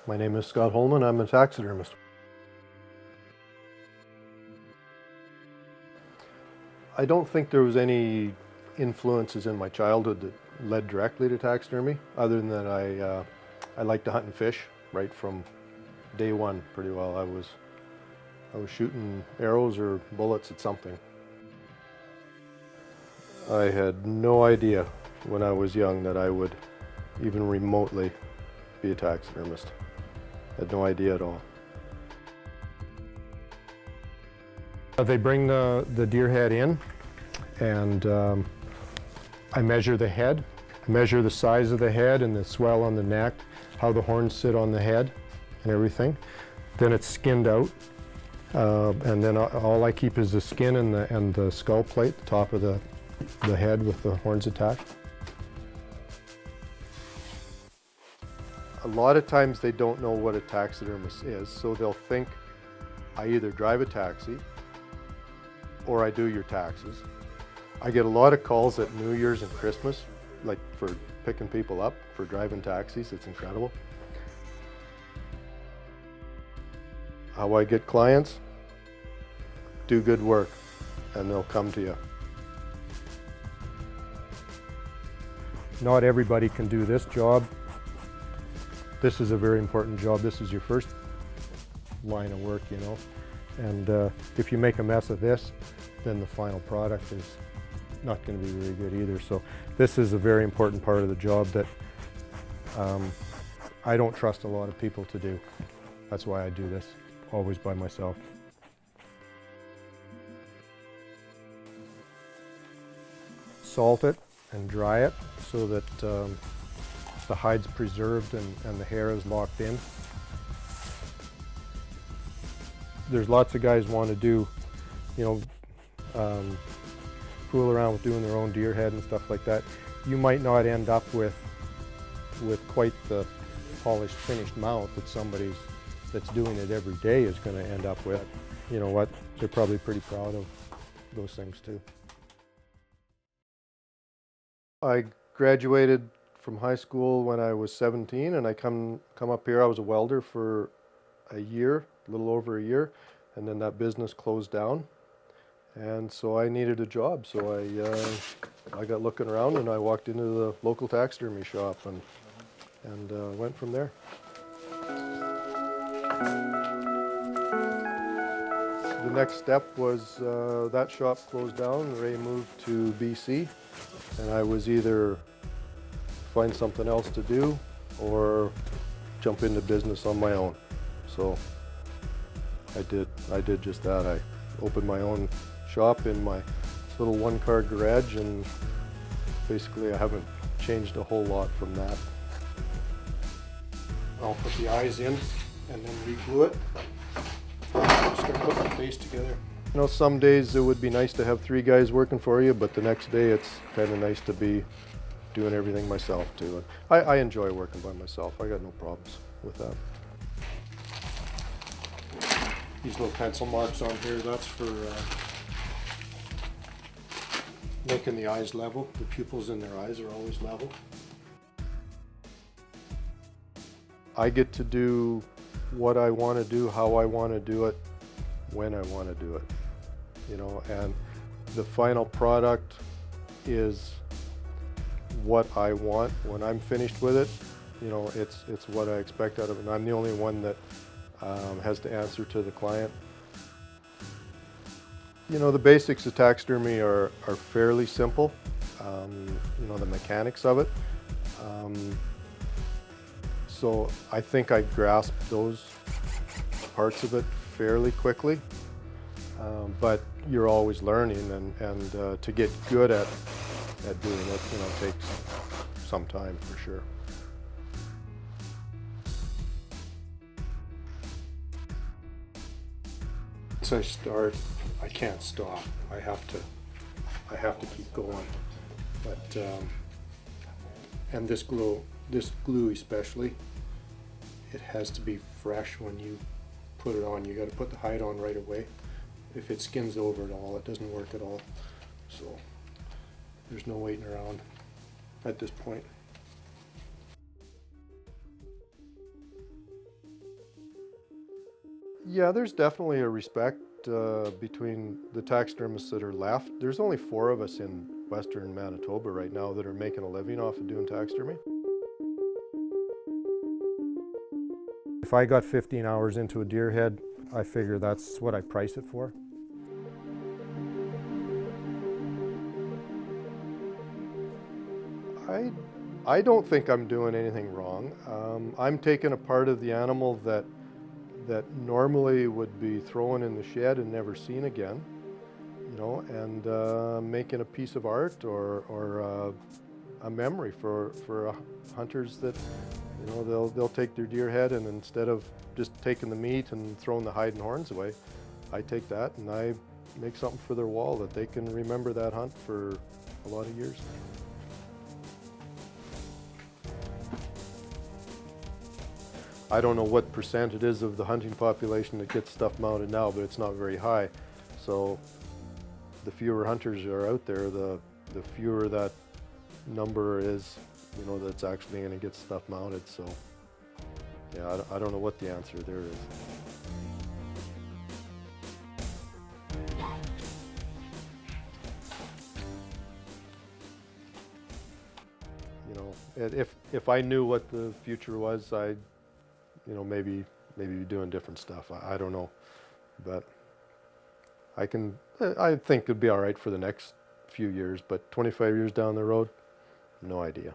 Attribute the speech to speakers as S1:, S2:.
S1: My name is Scott Holman. I'm a taxidermist. I don't think there was any influences in my childhood that led directly to taxidermy, other than that I like to hunt and fish right from day one pretty well. I was shooting arrows or bullets at something. I had no idea when I was young that I would even remotely be a taxidermist. Had no idea at all. They bring the deer head in, and I measure the head. I measure the size of the head and the swell on the neck, how the horns sit on the head and everything. Then it's skinned out, and then all I keep is the skin and the skull plate, the top of the head with the horns attached. A lot of times they don't know what a taxidermist is, so they'll think I either drive a taxi or I do your taxes. I get a lot of calls at New Year's and Christmas, like for picking people up for driving taxis. It's incredible. How I get clients? Do good work and they'll come to you. Not everybody can do this job. This is a very important job. This is your first line of work, you know. And if you make a mess of this, then the final product is not going to be very good either. So this is a very important part of the job that I don't trust a lot of people to do. That's why I do this, always by myself. Salt it and dry it so that the hide's preserved and the hair is locked in. There's lots of guys want to do, you know, fool around with doing their own deer head and stuff like that. You might not end up with quite the polished, finished mouth that somebody that's doing it every day is going to end up with. You know what? They're probably pretty proud of those things too. I graduated from high school when I was 17, and I come up here. I was a welder for a year, a little over a year, and then that business closed down, and so I needed a job. So I got looking around, and I walked into the local taxidermy shop and went from there. The next step was that shop closed down. Ray moved to BC, and I was either find something else to do or jump into business on my own. So I did just that. I opened my own shop in my little one-car garage, and basically I haven't changed a whole lot from that. I'll put the eyes in and then re-glue it. Start putting the face together. You know, some days it would be nice to have 3 guys working for you, but the next day it's kind of nice to be doing everything myself too. And I enjoy working by myself. I got no problems with that. These little pencil marks on here, that's for making the eyes level. The pupils in their eyes are always level. I get to do what I want to do, how I want to do it, when I want to do it. You know, and the final product is what I want when I'm finished with it. You know, it's what I expect out of it. And I'm the only one that has to answer to the client. You know, the basics of taxidermy are fairly simple. You know, the mechanics of it. So I think I grasped those parts of it fairly quickly. But you're always learning, and to get good at doing it, you know, takes some time for sure. once I start, I can't stop. I have to keep going. But and this glue especially, it has to be fresh when you put it on. You got to put the hide on right away. If it skins over at all, it doesn't work at all. So there's no waiting around at this point. Yeah, there's definitely a respect between the taxidermists that are left. There's only 4 of us in western Manitoba right now that are making a living off of doing taxidermy. If I got 15 hours into a deer head, I figure that's what I price it for. I don't think I'm doing anything wrong. I'm taking a part of the animal that normally would be thrown in the shed and never seen again, you know, and making a piece of art or a memory for hunters that, you know, they'll take their deer head, and instead of just taking the meat and throwing the hide and horns away, I take that and I make something for their wall that they can remember that hunt for a lot of years. I don't know what percent it is of the hunting population that gets stuff mounted now, but it's not very high. So the fewer hunters are out there, the fewer that number is, you know, that's actually going to get stuff mounted. So yeah, I don't know what the answer there is. You know, if I knew what the future was, I'd, you know, maybe be doing different stuff. I don't know, but I think it'd be all right for the next few years. But 25 years down the road, no idea.